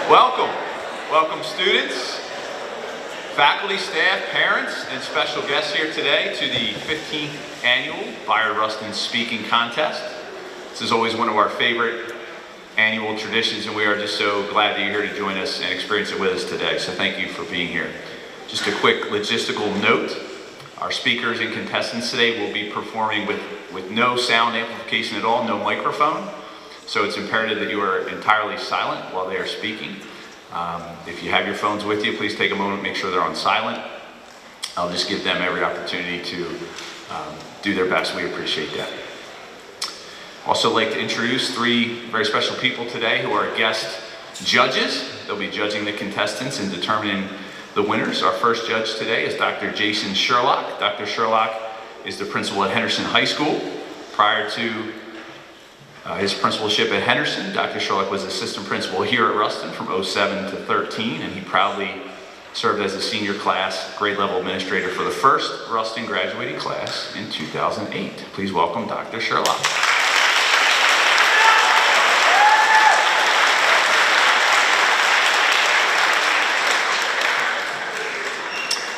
Welcome. Welcome students, faculty, staff, parents, and special guests here today to the 15th annual Bayard Rustin Speaking Contest. This is always one of our favorite annual traditions, and we are just so glad that you're here to join us and experience it with us today. So thank you for being here. Just a quick logistical note. Our speakers and contestants today will be performing with no sound amplification at all, no microphone. So it's imperative that you are entirely silent while they are speaking. If you have your phones with you, please take a moment, make sure they're on silent. I'll just give them every opportunity to do their best. We appreciate that. Also like to introduce three very special people today who are guest judges. They'll be judging the contestants and determining the winners. Our first judge today is Dr. Jason Sherlock. Dr. Sherlock is the principal at Henderson High School. Prior to his principalship at Henderson, Dr. Sherlock was assistant principal here at Rustin from 07 to 13, and he proudly served as a senior class grade level administrator for the first Rustin graduating class in 2008. Please welcome Dr. Sherlock.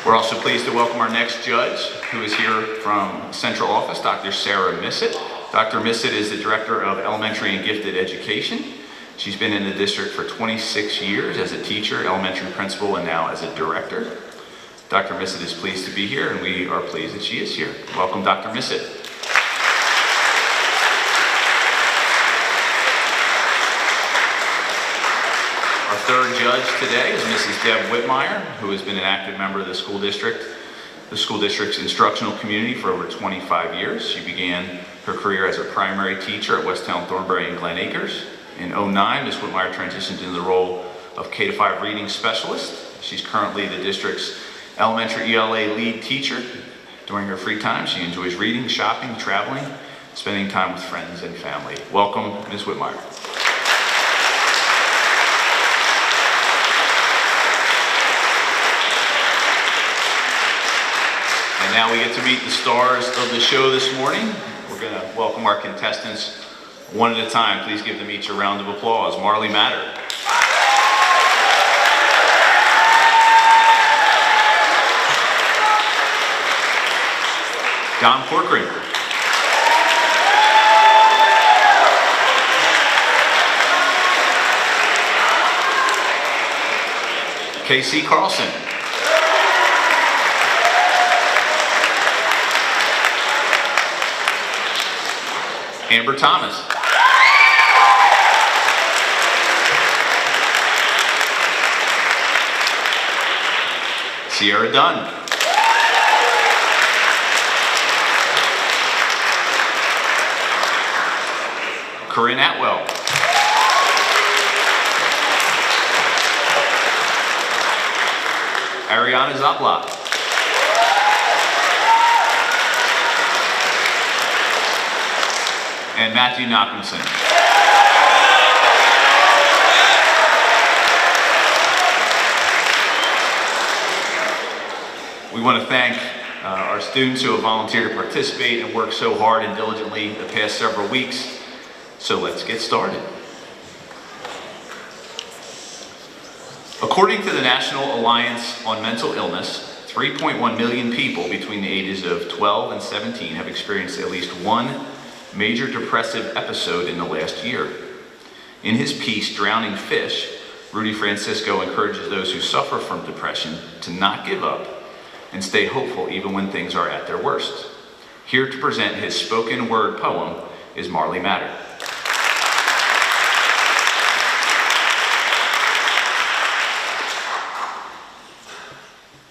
We're also pleased to welcome our next judge, who is here from Central Office, Dr. Sarah Missett. Dr. Missett is the Director of Elementary and Gifted Education. She's been in the district for 26 years as a teacher, elementary principal, and now as a director. Dr. Missett is pleased to be here, and we are pleased that she is here. Welcome, Dr. Missett. Our third judge today is Mrs. Deb Whitmire, who has been an active member of the school district's instructional community for over 25 years. She began her career as a primary teacher at Westtown, Thornbury, and Glen Acres. In 2009, Ms. Whitmire transitioned into the role of K-5 reading specialist. She's currently the district's elementary ELA lead teacher. During her free time, she enjoys reading, shopping, traveling, spending time with friends and family. Welcome, Ms. Whitmire. And now we get to meet the stars of the show this morning. We're going to welcome our contestants one at a time. Please give them each a round of applause. Marley Matter. Don Corcoran. Casey Carlson. Amber Thomas. Sierra Dunn. Corinne Atwell. Ariana Zapla. And Matthew Knockinson. We want to thank our students who have volunteered to participate and worked so hard and diligently the past several weeks. So let's get started. According to the National Alliance on Mental Illness, 3.1 million people between the ages of 12 and 17 have experienced at least one major depressive episode in the last year. In his piece, Drowning Fish, Rudy Francisco encourages those who suffer from depression to not give up and stay hopeful even when things are at their worst. Here to present his spoken word poem is Marley Matter.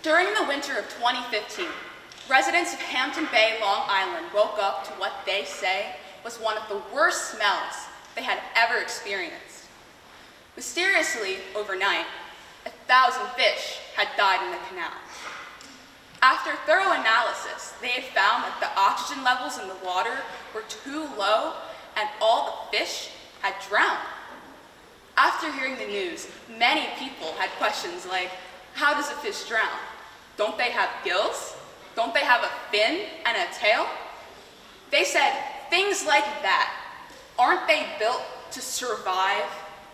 During the winter of 2015, residents of Hampton Bay, Long Island woke up to what they say was one of the worst smells they had ever experienced. Mysteriously, overnight, 1,000 fish had died in the canal. After thorough analysis, they had found that the oxygen levels in the water were too low and all the fish had drowned. After hearing the news, many people had questions like, how does a fish drown? Don't they have gills? Don't they have a fin and a tail? They said things like that. Aren't they built to survive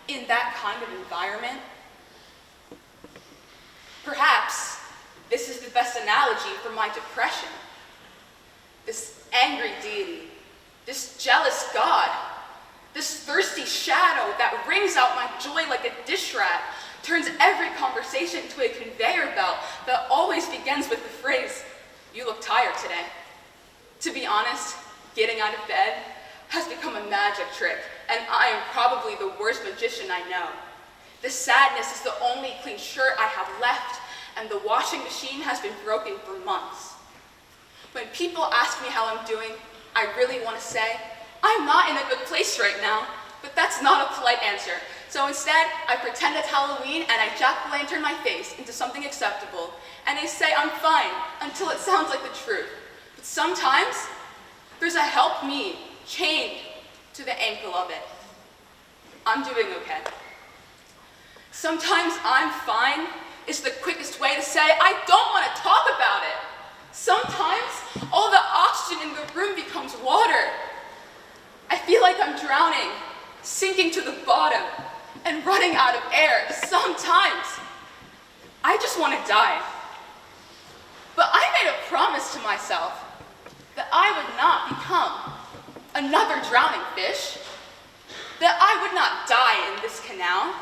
in that kind of environment? Perhaps this is the best analogy for my depression. This angry deity, this jealous God, this thirsty shadow that wrings out my joy like a dish rat, turns every conversation into a conveyor belt that always begins with the phrase, "You look tired today." To be honest, getting out of bed has become a magic trick, and I am probably the worst magician I know. The sadness is the only clean shirt I have left, and the washing machine has been broken for months. When people ask me how I'm doing, I really want to say, I'm not in a good place right now, but that's not a polite answer. So instead, I pretend it's Halloween and I jack-o'-lantern my face into something acceptable, and I say I'm fine until it sounds like the truth. But sometimes, there's a help me chained to the ankle of it. I'm doing okay. Sometimes I'm fine is the quickest way to say I don't want to talk about it. Sometimes all the oxygen in the room becomes water. I feel like I'm drowning, sinking to the bottom, and running out of air. Sometimes I just want to die. But I made a promise to myself that I would not become another drowning fish, that I would not die in this canal.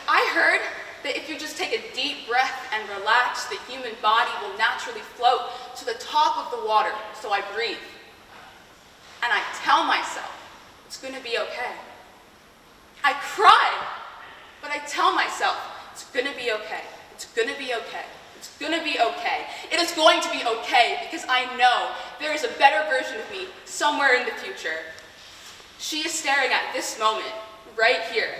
I heard that if you just take a deep breath and relax, the human body will naturally float to the top of the water, so I breathe. And I tell myself, it's gonna be okay. I cry, but I tell myself, it's gonna be okay, it's gonna be okay, it's gonna be okay. It is going to be okay because I know there is a better version of me somewhere in the future. She is staring at this moment, right here,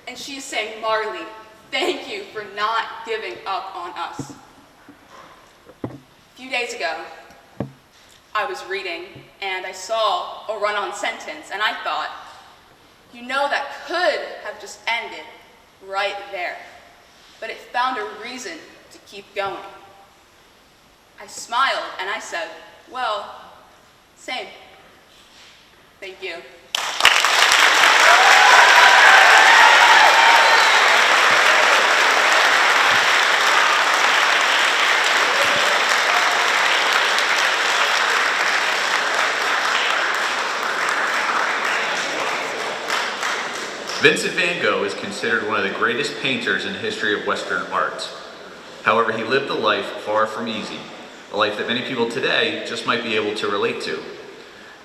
and she is saying, Marley, thank you for not giving up on us. A few days ago, I was reading and I saw a run-on sentence and I thought, you know, that could have just ended right there, but it found a reason to keep going. I smiled and I said, well, same. Thank you. Vincent van Gogh is considered one of the greatest painters in the history of Western art. However, he lived a life far from easy, a life that many people today just might be able to relate to.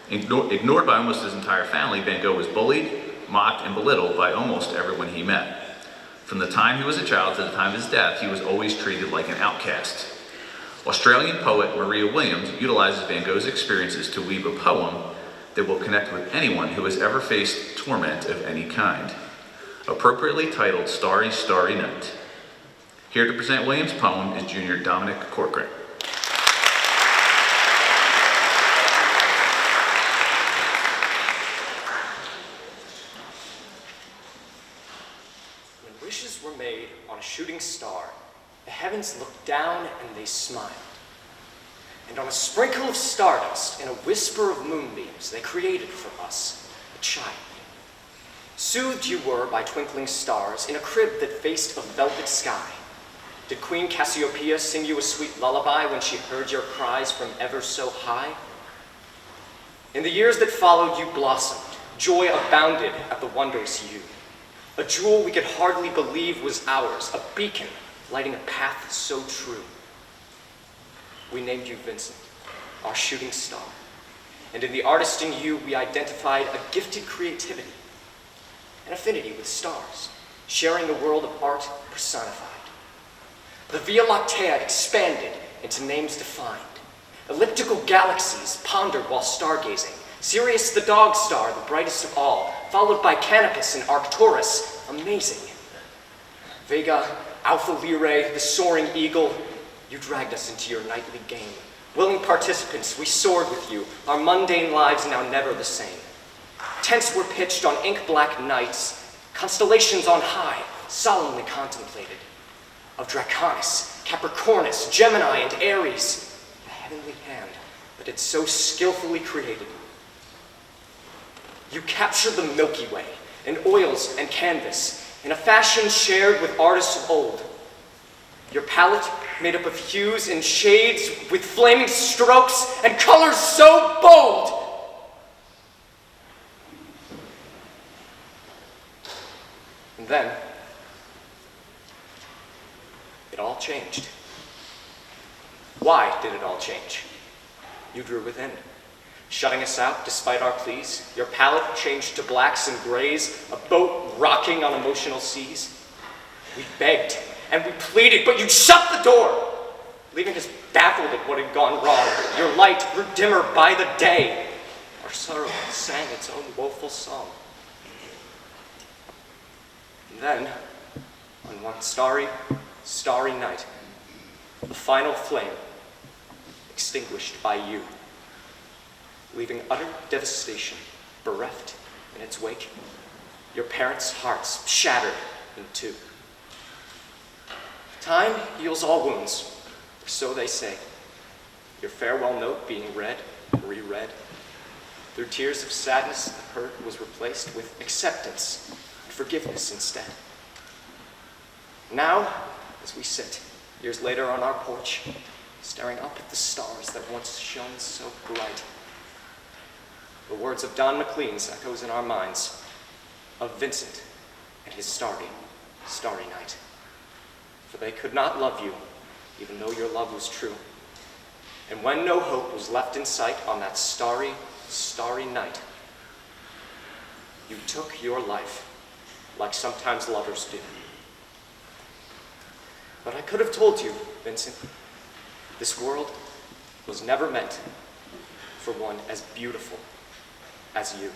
Ignored by almost his entire family, Van Gogh was bullied, mocked, and belittled by almost everyone he met. From the time he was a child to the time of his death, he was always treated like an outcast. Australian poet Maria Williams utilizes Van Gogh's experiences to weave a poem that will connect with anyone who has ever faced torment of any kind. Appropriately titled Starry, Starry Night. Here to present Williams' poem is Junior Dominic Corcoran. When wishes were made on a shooting star, the heavens looked down and they smiled. And on a sprinkle of stardust and a whisper of moonbeams, they created for us a child. Soothed you were by twinkling stars in a crib that faced a velvet sky. Did Queen Cassiopeia sing you a sweet lullaby when she heard your cries from ever so high? In the years that followed, you blossomed. Joy abounded at the wondrous you. A jewel we could hardly believe was ours, a beacon lighting a path so true. We named you Vincent, our shooting star. And in the artist in you, we identified a gifted creativity, an affinity with stars, sharing the world of art personified. The Via Lactea expanded into names defined. Elliptical galaxies pondered while stargazing. Sirius the dog star, the brightest of all, followed by Canopus and Arcturus, amazing. Vega, Alpha Lyrae, the soaring eagle, you dragged us into your nightly game. Willing participants, we soared with you, our mundane lives now never the same. Tents were pitched on ink-black nights, constellations on high, solemnly contemplated. Of Draconis, Capricornus, Gemini, and Aries, the heavenly hand that had so skillfully created. You captured the Milky Way, in oils and canvas, in a fashion shared with artists of old. Your palette made up of hues and shades with flaming strokes and colors so bold. And then, it all changed. Why did it all change? You drew within, shutting us out despite our pleas. Your palette changed to blacks and grays, a boat rocking on emotional seas. We begged and we pleaded, but you shut the door, leaving us baffled at what had gone wrong. Your light grew dimmer by the day. Our sorrow sang its own woeful song. And then, on one starry, starry night, the final flame extinguished by you, leaving utter devastation bereft in its wake, your parents' hearts shattered in two. Time heals all wounds, or so they say, your farewell note being read and reread. Through tears of sadness, the hurt was replaced with acceptance and forgiveness instead. Now, as we sit, years later on our porch, staring up at the stars that once shone so bright, the words of Don McLean's echoes in our minds, of Vincent and his starry, starry night. For they could not love you, even though your love was true. And when no hope was left in sight on that starry, starry night, you took your life, like sometimes lovers do. But I could have told you, Vincent, this world was never meant for one as beautiful as you.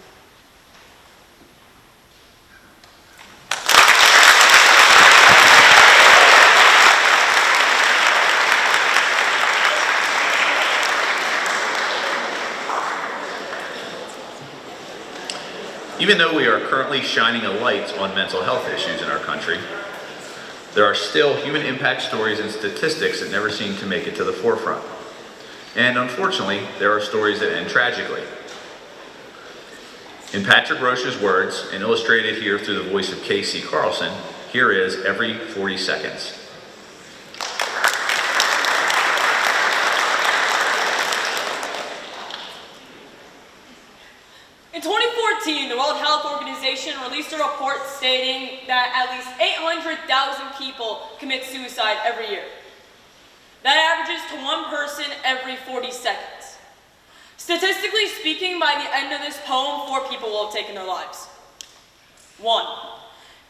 Even though we are currently shining a light on mental health issues in our country, there are still human impact stories and statistics that never seem to make it to the forefront. And unfortunately, there are stories that end tragically. In Patrick Roche's words, and illustrated here through the voice of K.C. Carlson, here is Every 40 Seconds. In 2014, the World Health Organization released a report stating that at least 800,000 people commit suicide every year. That averages to one person every 40 seconds. Statistically speaking, by the end of this poem, 4 people will have taken their lives. 1.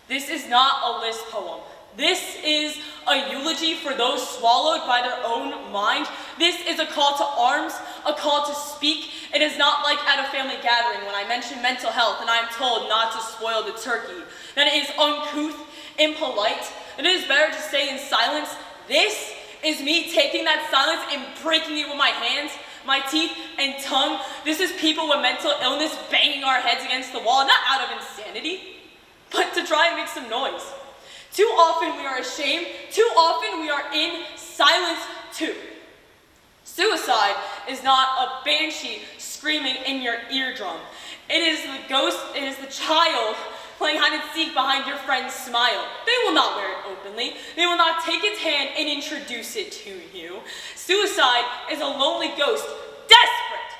This is not a list poem. This is a eulogy for those swallowed by their own mind. This is a call to arms, a call to speak. It is not like at a family gathering when I mention mental health and I'm told not to spoil the turkey. That it is uncouth, impolite. It is better to stay in silence. This is me taking that silence and breaking it with my hands, my teeth, and tongue. This is people with mental illness banging our heads against the wall, not out of insanity, but to try and make some noise. Too often we are ashamed. Too often we are in silence too. Suicide is not a banshee screaming in your eardrum. It is the ghost, it is the child playing hide and seek behind your friend's smile. They will not wear it openly. They will not take its hand and introduce it to you. Suicide is a lonely ghost, desperate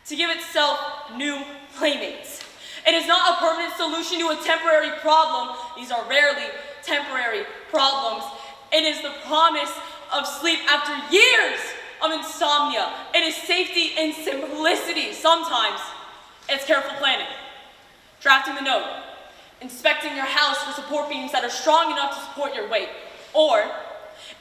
to give itself new playmates. It is not a permanent solution to a temporary problem. These are rarely temporary problems. It is the promise of sleep after years of insomnia. It is safety and simplicity. Sometimes it's careful planning, drafting the note, inspecting your house for support beams that are strong enough to support your weight. Or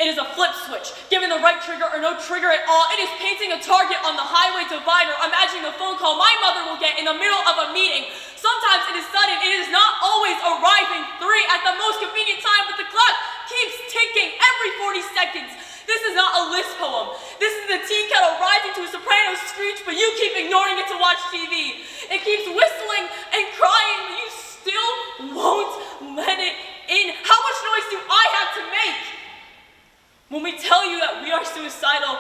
it is a flip switch, giving the right trigger or no trigger at all. It is painting a target on the highway divider, imagining the phone call my mother will get in the middle of a meeting. Sometimes it is sudden, it is not always arriving 3 at the most convenient time, but the clock keeps ticking every 40 seconds. This is not a list poem. This is the tea kettle rising to a soprano screech, but you keep ignoring it to watch TV. It keeps whistling and crying, but you still won't let it in. How much noise do I have to make? When we tell you that we are suicidal,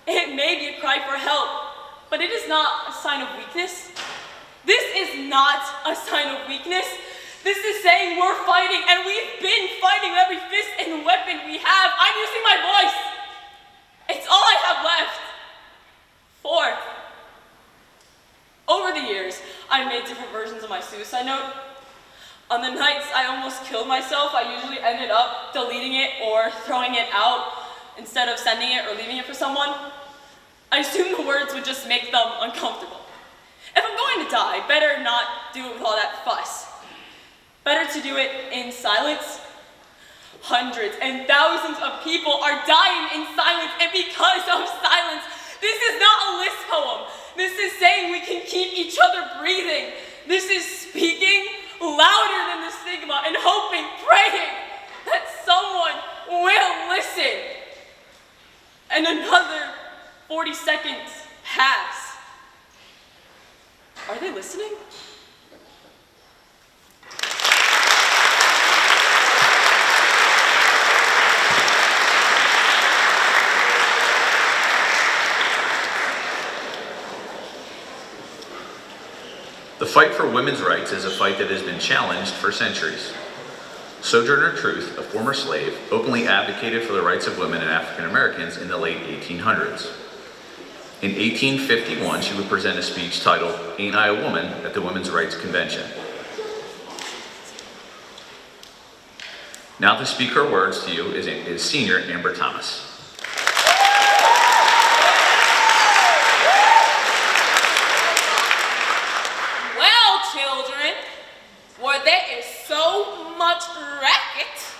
it may be a cry for help, but it is not a sign of weakness. This is not a sign of weakness. This is saying we're fighting, and we've been fighting with every fist and weapon we have. I'm using my voice. It's all I have left. Fourth, over the years, I've made different versions of my suicide note. On the nights I almost killed myself, I usually ended up deleting it or throwing it out instead of sending it or leaving it for someone. I assumed the words would just make them uncomfortable. If I'm going to die, better not do it with all that fuss. Better to do it in silence. Hundreds and thousands of people are dying in silence, and because of silence, this is not a list poem. This is saying we can keep each other breathing. This is speaking louder than the stigma and hoping, praying that someone will listen. And another 40 seconds pass. Are they listening? The fight for women's rights is a fight that has been challenged for centuries. Sojourner Truth, a former slave, openly advocated for the rights of women and African Americans in the late 1800s. In 1851, she would present a speech titled, "Ain't I a Woman?" at the Women's Rights Convention. Now to speak her words to you is Senior Amber Thomas. Well, children, where there is so much racket,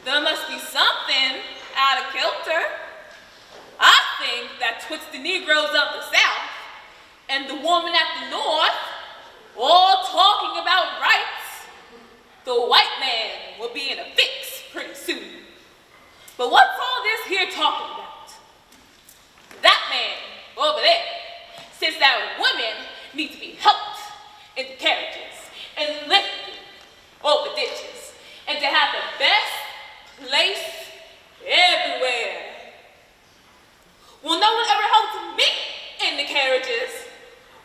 there must be something out of kilter. I think that twixt the Negroes of the South and the woman at the North, all talking about rights, the white man will be in a fix pretty soon. But what's all this here talking about? That man over there says that women need to be helped into carriages and lifted over ditches and to have the best place everywhere. Well, no one ever helped me in the carriages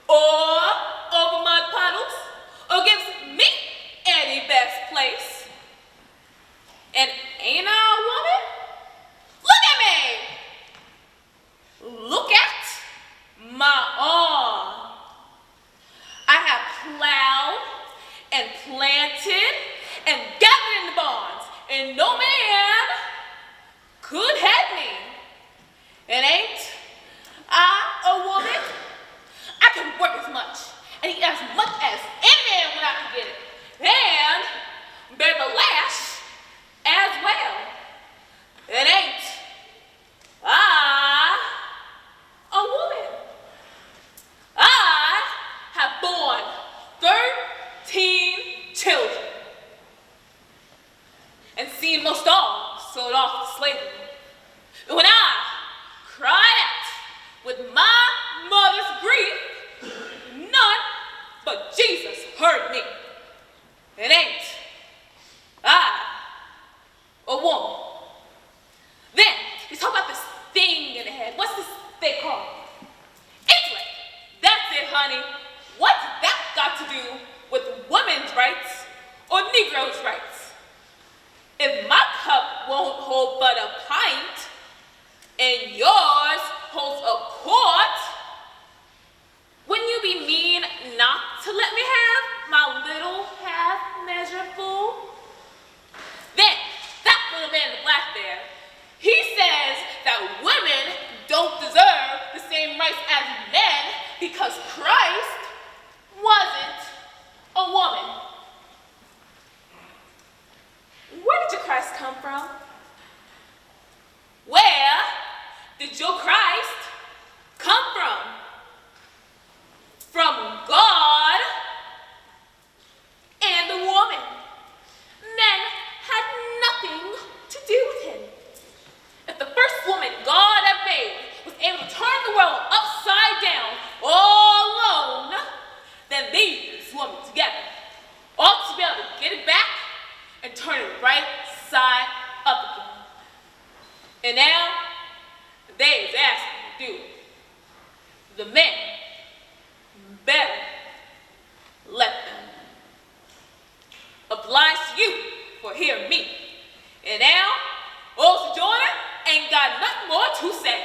or over mud puddles or gives me any best place. And ain't I a woman? Look at me! Look at my arm. I have plowed and planted and gathered in the barns, and no man could have me. And ain't I a woman? I can work as much and eat as much as any man when I can get it, and bear the lash as well. And ain't I a woman? I have borne 13 children and seen most all sold off to slavery. And when I cried out with my mother's grief, none but Jesus heard me. It ain't I a woman. Then, let's talk about this thing in the head. What's this thing called? Intellect. That's it, honey. What's that got to do with women's rights or Negroes' rights? If my cup won't hold but a pint, and yours holds a quart, wouldn't you be mean not to let me have my little half measure full? Then, that little man in the black there, he says that women don't deserve the same rights as men because Christ wasn't a woman. Where did your Christ come from? Where did your Christ come from? From God and the woman. Men had nothing to do with him. If the first woman God had made was able to turn the world upside down all alone, then these women together ought to be able to get it back and turn it right side up again. And now, they is asking to do it. The men better bless you for hearing me. And now, also Jordan ain't got nothing more to say.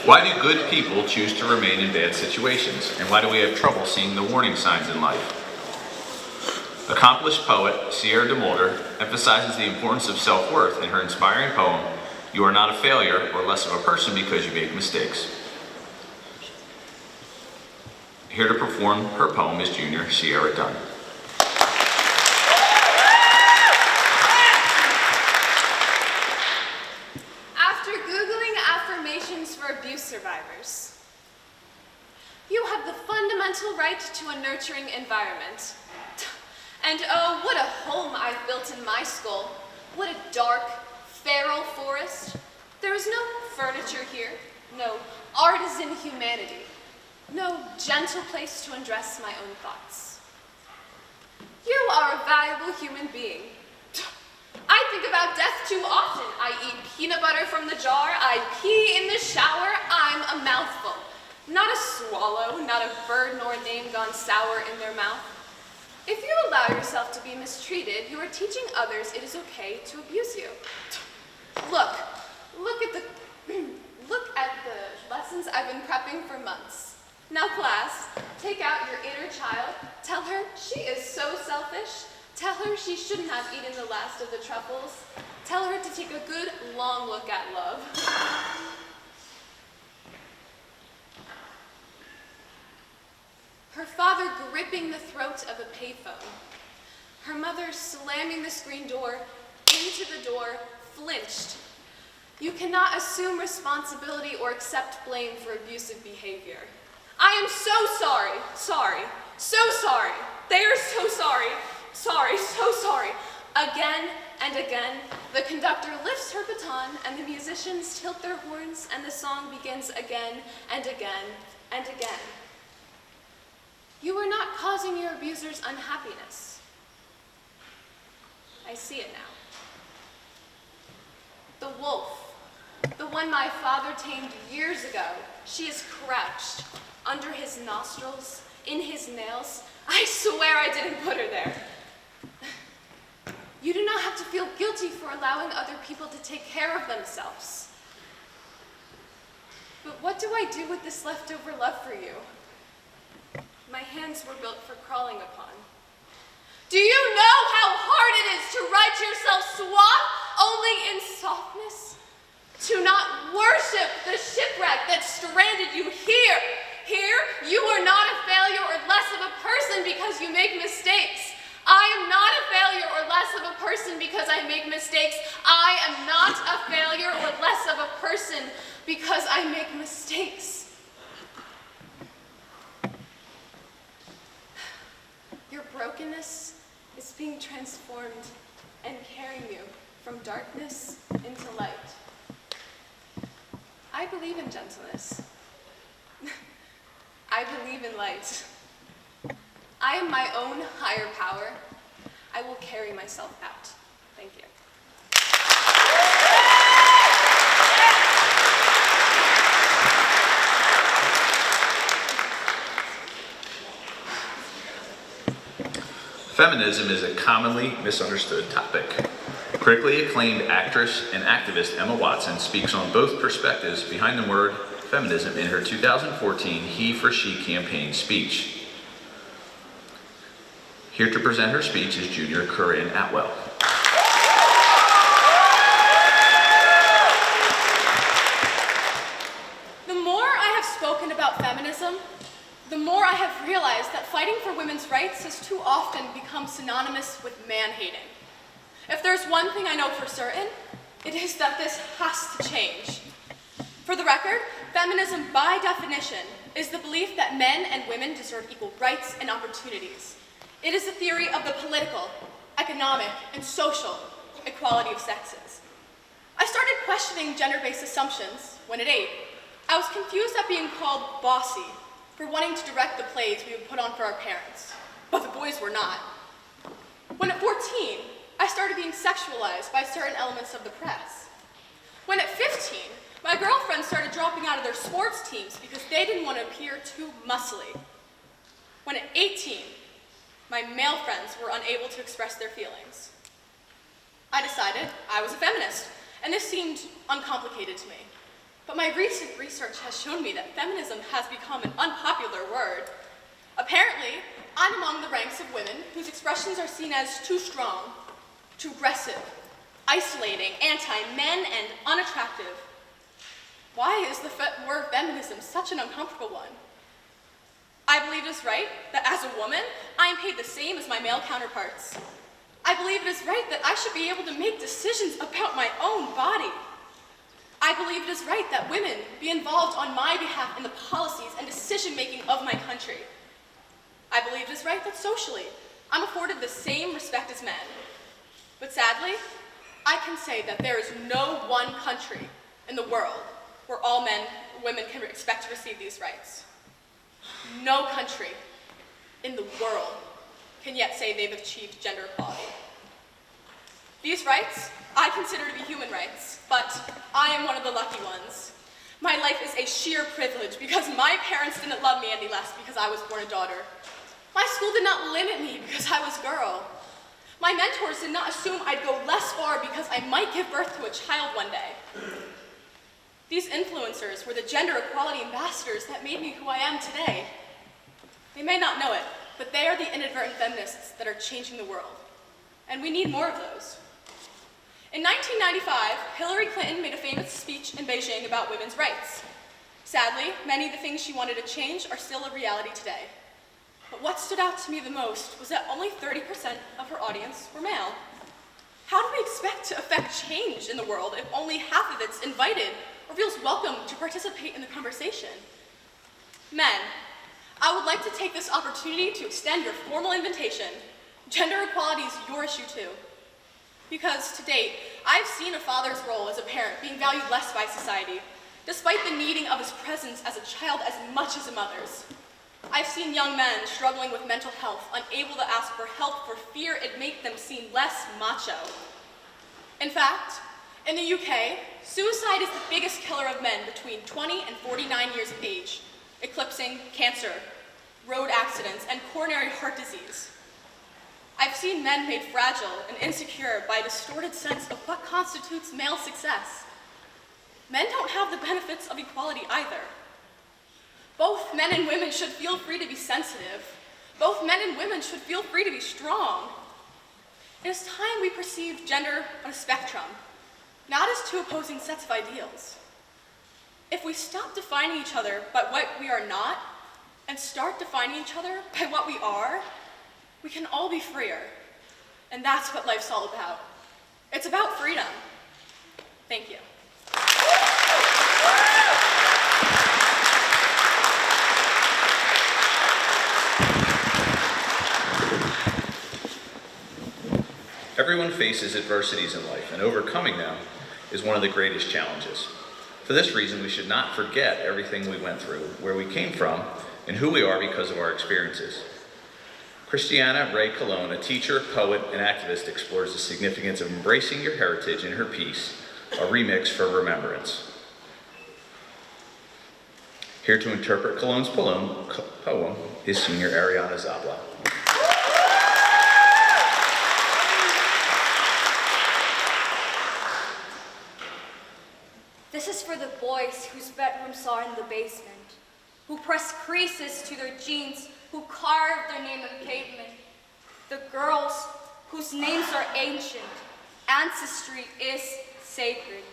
Why do good people choose to remain in bad situations? And why do we have trouble seeing the warning signs in life? Accomplished poet Sierra de Mulder emphasizes the importance of self-worth in her inspiring poem, "You are not a failure or less of a person because you make mistakes." Here to perform her poem is junior Sierra Dunn. After Googling affirmations for abuse survivors, you have the fundamental right to a nurturing environment. And oh, what a home I've built in my skull. What a dark, feral forest. There is no furniture here, no artisan humanity, no gentle place to undress my own thoughts. You are a valuable human being. I think about death too often. I eat peanut butter from the jar, I pee in the shower, I'm a mouthful. Not a swallow, not a bird nor a name gone sour in their mouth. If you allow yourself to be mistreated, you are teaching others it is okay to abuse you. Look at the lessons I've been prepping for months. Now class, take out your inner child, tell her she is so selfish, tell her she shouldn't have eaten the last of the truffles, tell her to take a good long look at love. Her father gripping the throat of a payphone. Her mother slamming the screen door into the door, flinched. You cannot assume responsibility or accept blame for abusive behavior. I am so sorry, so sorry. They are so sorry, so sorry. Again and again, the conductor lifts her baton and the musicians tilt their horns and the song begins again and again and again. You are not causing your abusers unhappiness. I see it now. The wolf, the one my father tamed years ago, she is crouched under his nostrils, in his nails. I swear I didn't put her there. You do not have to feel guilty for allowing other people to take care of themselves. But what do I do with this leftover love for you? My hands were built for crawling upon. Do you know how hard it is to write yourself swath only in softness? To not worship the shipwreck that stranded you here. Here, you are not a failure or less of a person because you make mistakes. I am not a failure or less of a person because I make mistakes. I am not a failure or less of a person because I make mistakes. Your brokenness is being transformed and carrying you from darkness into light. I believe in gentleness. I believe in light. I am my own higher power. I will carry myself out. Thank you. Feminism is a commonly misunderstood topic. Critically acclaimed actress and activist Emma Watson speaks on both perspectives behind the word feminism in her 2014 He for She campaign speech. Here to present her speech is junior Corinne Atwell. The more I have spoken about feminism, the more I have realized that fighting for women's rights has too often become synonymous with man-hating. If there's one thing I know for certain, it is that this has to change. For the record, feminism by definition is the belief that men and women deserve equal rights and opportunities. It is a theory of the political, economic, and social equality of sexes. I started questioning gender-based assumptions when at 8. I was confused at being called bossy for wanting to direct the plays we would put on for our parents. but the boys were not. When at 14, I started being sexualized by certain elements of the press. When at 15, my girlfriends started dropping out of their sports teams because they didn't want to appear too muscly. When at 18, my male friends were unable to express their feelings. I decided I was a feminist, and this seemed uncomplicated to me. But my recent research has shown me that feminism has become an unpopular word. Apparently, I'm among the ranks of women whose expressions are seen as too strong, too aggressive, isolating, anti-men, and unattractive. Why is the word feminism such an uncomfortable one? I believe it is right that as a woman, I am paid the same as my male counterparts. I believe it is right that I should be able to make decisions about my own body. I believe it is right that women be involved on my behalf in the policies and decision-making of my country. I believe it is right that socially, I'm afforded the same respect as men. But sadly, I can say that there is no one country in the world where all women can expect to receive these rights. No country in the world can yet say they've achieved gender equality. These rights I consider to be human rights, but I am one of the lucky ones. My life is a sheer privilege because my parents didn't love me any less because I was born a daughter. My school did not limit me because I was a girl. My mentors did not assume I'd go less far because I might give birth to a child one day. These influencers were the gender equality ambassadors that made me who I am today. They may not know it, but they are the inadvertent feminists that are changing the world. And we need more of those. In 1995, Hillary Clinton made a famous speech in Beijing about women's rights. Sadly, many of the things she wanted to change are still a reality today. But what stood out to me the most was that only 30% of her audience were male. How do we expect to affect change in the world if only half of it's invited or feels welcome to participate in the conversation? Men, I would like to take this opportunity to extend your formal invitation. Gender equality is your issue too. Because to date, I've seen a father's role as a parent being valued less by society, despite the needing of his presence as a child as much as a mother's. I've seen young men struggling with mental health, unable to ask for help for fear it'd make them seem less macho. In fact, in the UK, suicide is the biggest killer of men between 20 and 49 years of age, eclipsing cancer, road accidents, and coronary heart disease. I've seen men made fragile and insecure by a distorted sense of what constitutes male success. Men don't have the benefits of equality either. Both men and women should feel free to be sensitive. Both men and women should feel free to be strong. It is time we perceive gender on a spectrum, not as two opposing sets of ideals. If we stop defining each other by what we are not, and start defining each other by what we are, we can all be freer. And that's what life's all about. It's about freedom. Thank you. Everyone faces adversities in life, and overcoming them is one of the greatest challenges. For this reason, we should not forget everything we went through, where we came from, and who we are because of our experiences. Christiana Ray Colon, a teacher, poet, and activist, explores the significance of embracing your heritage in her piece, a remix for remembrance. Here to interpret Colon's poem is Senior Ariana Zabla. This is for the boys whose bedrooms are in the basement, who press creases to their jeans, who carve their name in pavement. The girls whose names are ancient, ancestry is sacred.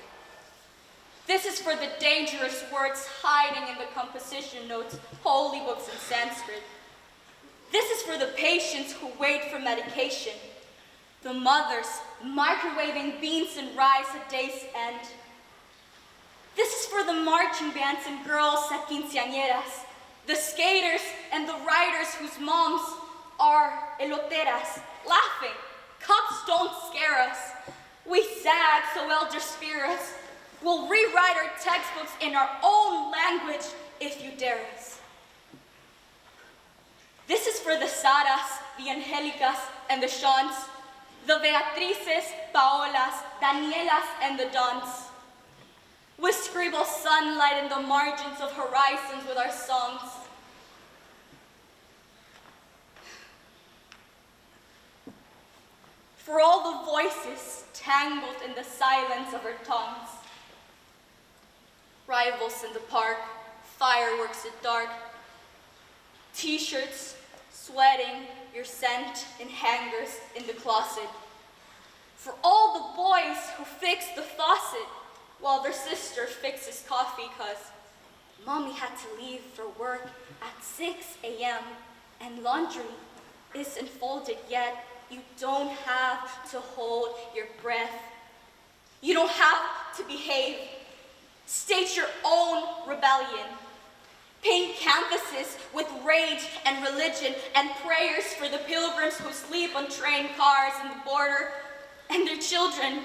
This is for the dangerous words hiding in the composition notes, holy books in Sanskrit. This is for the patients who wait for medication, the mothers microwaving beans and rice at day's end. This is for the marching bands and girls at quinceañeras, the skaters and the riders whose moms are eloteras, laughing. Cops don't scare us. We sag so elders fear us. We'll rewrite our textbooks in our own language if you dare us. This is for the saras the Angelicas, and the Shans, the Beatrices, Paolas, Danielas, and the Dons. We scribble sunlight in the margins of horizons with our songs. For all the voices tangled in the silence of our tongues. Rivals in the park, fireworks at dark, t-shirts, sweating, your scent in hangers in the closet. For all the boys who fix the faucet while their sister fixes coffee cause mommy had to leave for work at 6 a.m. and laundry isn't folded yet. You don't have to hold your breath. You don't have to behave. Stage your own rebellion. Paint canvases with rage and religion and prayers for the pilgrims who sleep on train cars in the border and their children.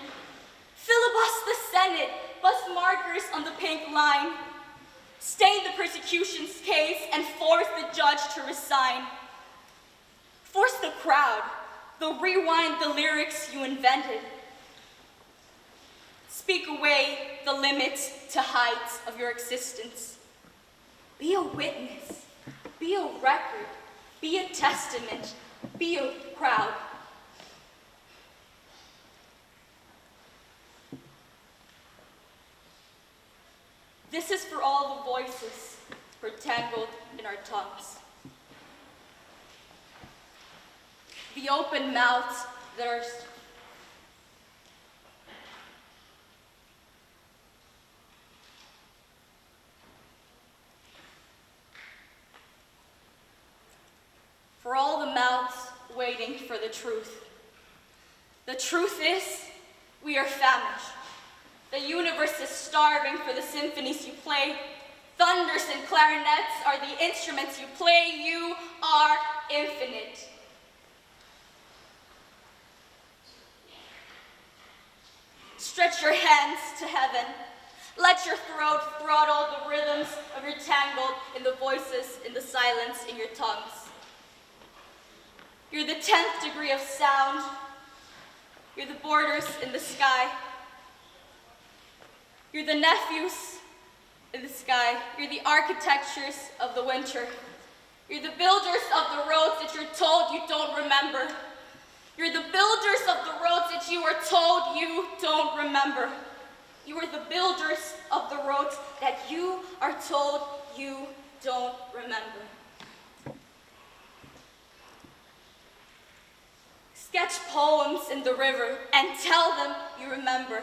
Filibust the Senate, bust markers on the pink line. Stain the persecution's case and force the judge to resign. Force the crowd. They'll rewind the lyrics you invented. Speak away the limits to heights of your existence. Be a witness, be a record, be a testament, be a crowd. This is for all the voices who are tangled in our tongues. The open mouths that are for all the mouths waiting for the truth. The truth is, we are famished. The universe is starving for the symphonies you play. Thunders and clarinets are the instruments you play. You are infinite. Stretch your hands to heaven. Let your throat throttle the rhythms of your tangled in the voices, in the silence, in your tongues. You're the 10th degree of sound. You're the borders in the sky. You're the nephews in the sky. You're the architectures of the winter. You're the builders of the roads that you're told you don't remember. You're the builders of the roads that you are told you don't remember. You are the builders of the roads that you are told you don't remember. Sketch poems in the river and tell them you remember.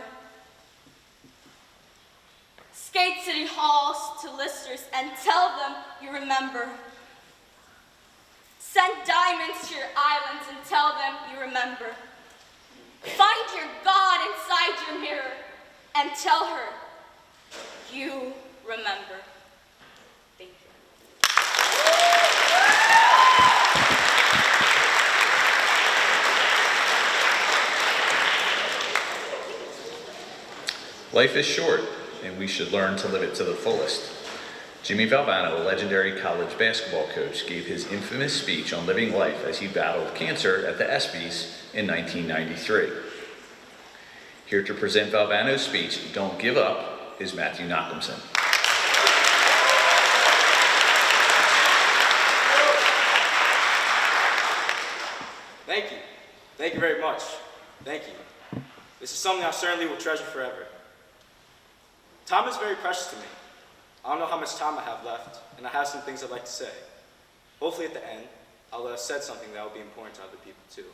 Skate city halls to listers and tell them you remember. Send diamonds to your islands and tell them you remember. Find your God inside your mirror and tell her you remember. Thank you. Life is short, and we should learn to live it to the fullest. Jimmy Valvano, a legendary college basketball coach, gave his infamous speech on living life as he battled cancer at the ESPYs in 1993. Here to present Valvano's speech, Don't Give Up, is Matthew Knockhamson. Thank you. Thank you very much. Thank you. This is something I certainly will treasure forever. Time is very precious to me. I don't know how much time I have left, and I have some things I'd like to say. Hopefully at the end, I'll have said something that will be important to other people too.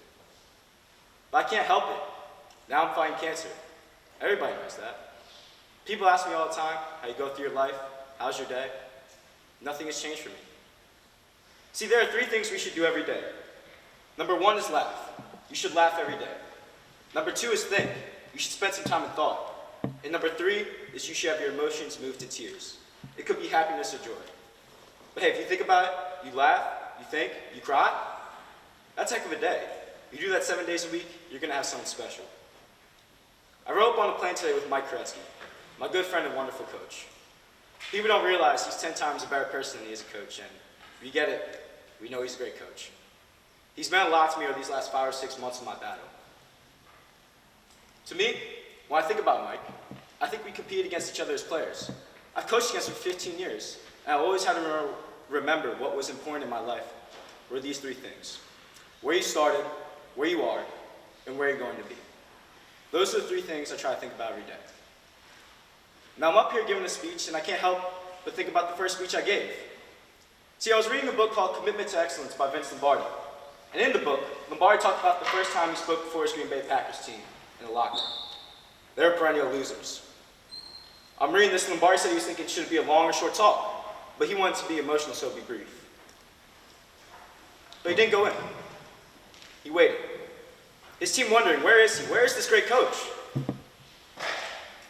But I can't help it. Now I'm fighting cancer. Everybody knows that. People ask me all the time how you go through your life, how's your day? Nothing has changed for me. See, there are 3 things we should do every day. Number 1 is laugh. You should laugh every day. Number 2 is think. You should spend some time in thought. And number 3 is you should have your emotions move to tears. It could be happiness or joy. But hey, if you think about it, you laugh, you think, you cry, that's a heck of a day. You do that 7 days a week, you're gonna have something special. I rode up on a plane today with Mike Kretzky, my good friend and wonderful coach. People don't realize he's 10 times a better person than he is a coach, and we get it, we know he's a great coach. He's meant a lot to me over these last 5 or 6 months of my battle. To me, when I think about Mike, I think we competed against each other as players. I've coached against him for 15 years, and I always had to remember what was important in my life were these 3 things. Where you started, where you are, and where you're going to be. Those are the 3 things I try to think about every day. Now I'm up here giving a speech, and I can't help but think about the first speech I gave. See, I was reading a book called Commitment to Excellence by Vince Lombardi. And in the book, Lombardi talked about the first time he spoke before his Green Bay Packers team in the locker room. They were perennial losers. I'm reading this, Lombardi said he was thinking should it be a long or short talk, but he wanted to be emotional, so it'd be brief. But he didn't go in. He waited. His team wondering, where is he? Where is this great coach?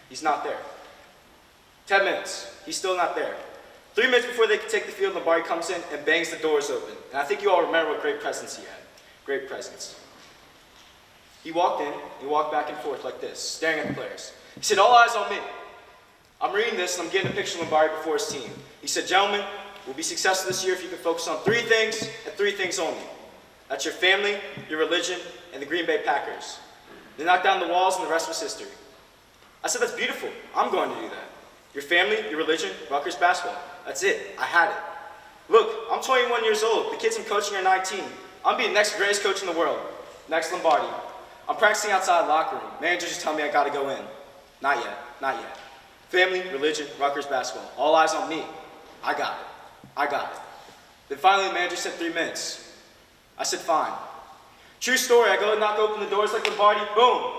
He's not there. 10 minutes, he's still not there. 3 minutes before they could take the field, Lombardi comes in and bangs the doors open. And I think you all remember what great presence he had. Great presence. He walked in, he walked back and forth like this, staring at the players. He said, all eyes on me. I'm reading this and I'm getting a picture of Lombardi before his team. He said, gentlemen, we'll be successful this year if you can focus on 3 things and 3 things only. That's your family, your religion, and the Green Bay Packers. They knocked down the walls and the rest was history. I said, that's beautiful. I'm going to do that. Your family, your religion, Rutgers basketball. That's it. I had it. Look, I'm 21 years old. The kids I'm coaching are 19. I'm being the next greatest coach in the world. Next Lombardi. I'm practicing outside the locker room. Managers just tell me I gotta go in. Not yet. Not yet. Family, religion, Rutgers basketball. All eyes on me. I got it. I got it. Then finally the manager said 3 minutes. I said fine. True story, I go and knock open the doors like Lombardi. Boom.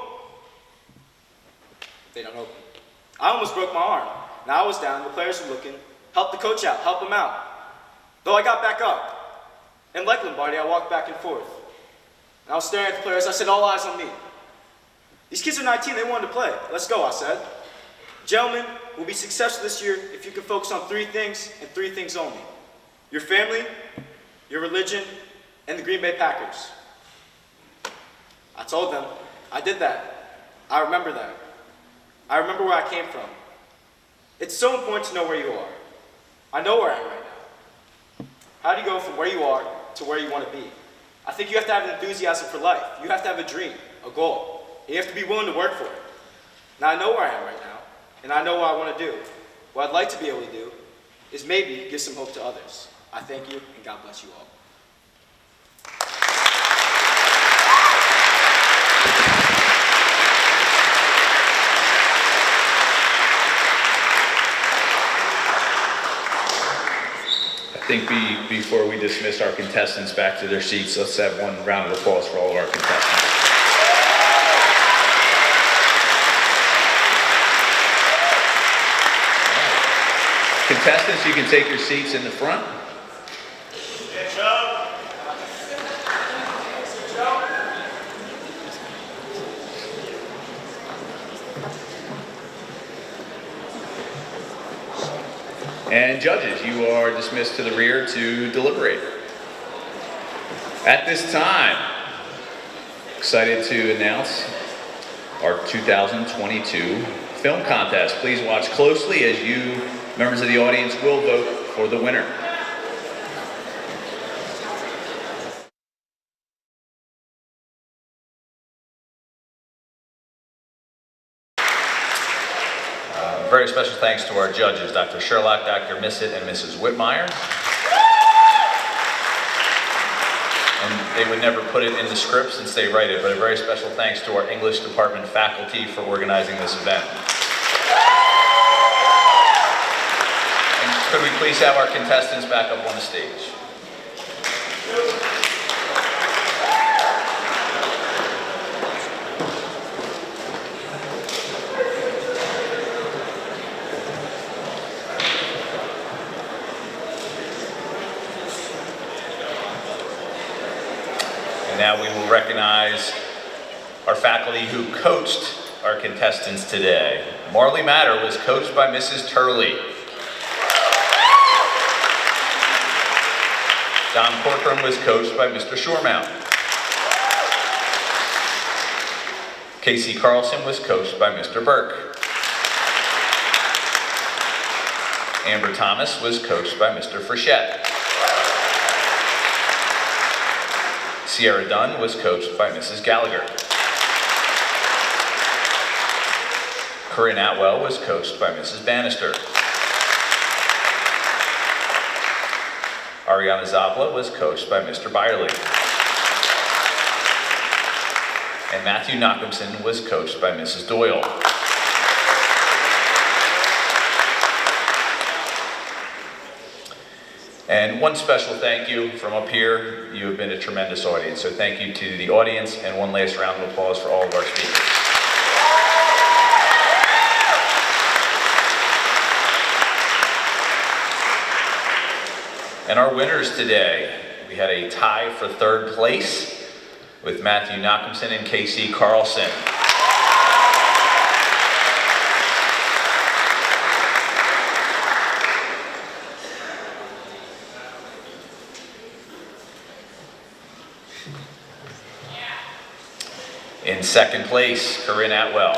They don't open. I almost broke my arm. Now I was down, the players were looking. Help the coach out, help him out. Though I got back up. And like Lombardi, I walked back and forth. And I was staring at the players, I said, all eyes on me. These kids are 19, they wanted to play. Let's go, I said. Gentlemen, we'll be successful this year if you can focus on 3 things and 3 things only. Your family, your religion, and the Green Bay Packers. I told them, I did that. I remember that. I remember where I came from. It's so important to know where you are. I know where I am right now. How do you go from where you are to where you want to be? I think you have to have an enthusiasm for life. You have to have a dream, a goal. And you have to be willing to work for it. Now I know where I am right now, and I know what I want to do. What I'd like to be able to do is maybe give some hope to others. I thank you, and God bless you all. I think before we dismiss our contestants back to their seats, let's have one round of applause for all of our contestants. Contestants, you can take your seats in the front. And judges, you are dismissed to the rear to deliberate. At this time, excited to announce our 2022 film contest. Please watch closely as you, members of the audience, will vote for the winner. Very special thanks to our judges, Dr. Sherlock, Dr. Missett, and Mrs. Whitmire. And they would never put it in the script since they write it, but a very special thanks to our English department faculty for organizing this event. And could we please have our contestants back up on the stage? Now we will recognize our faculty who coached our contestants today. Marley Matter was coached by Mrs. Turley. Don Corcoran was coached by Mr. Shoremount. Casey Carlson was coached by Mr. Burke. Amber Thomas was coached by Mr. Frechette. Sierra Dunn was coached by Mrs. Gallagher. Corinne Atwell was coached by Mrs. Bannister. Ariana Zapla was coached by Mr. Byerly. And Matthew Knockhamson was coached by Mrs. Doyle. And one special thank you from up here. You have been a tremendous audience, so thank you to the audience, and one last round of applause for all of our speakers. And our winners today, we had a tie for third place with Matthew Knockhamson and Casey Carlson. In second place, Corinne Atwell.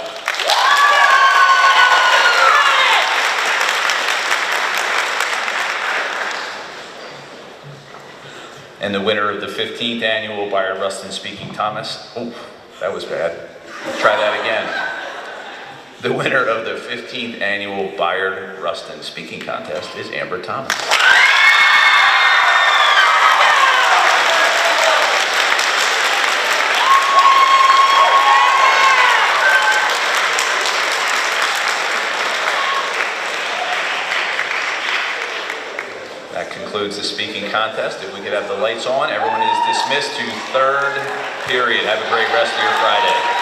And the winner of the 15th annual Bayard Rustin Speaking Thomas. Oh, that was bad. Try that again. The winner of the 15th annual Bayard Rustin Speaking Contest is Amber Thomas. That concludes the speaking contest. If we could have the lights on, everyone is dismissed to third period. Have a great rest of your Friday.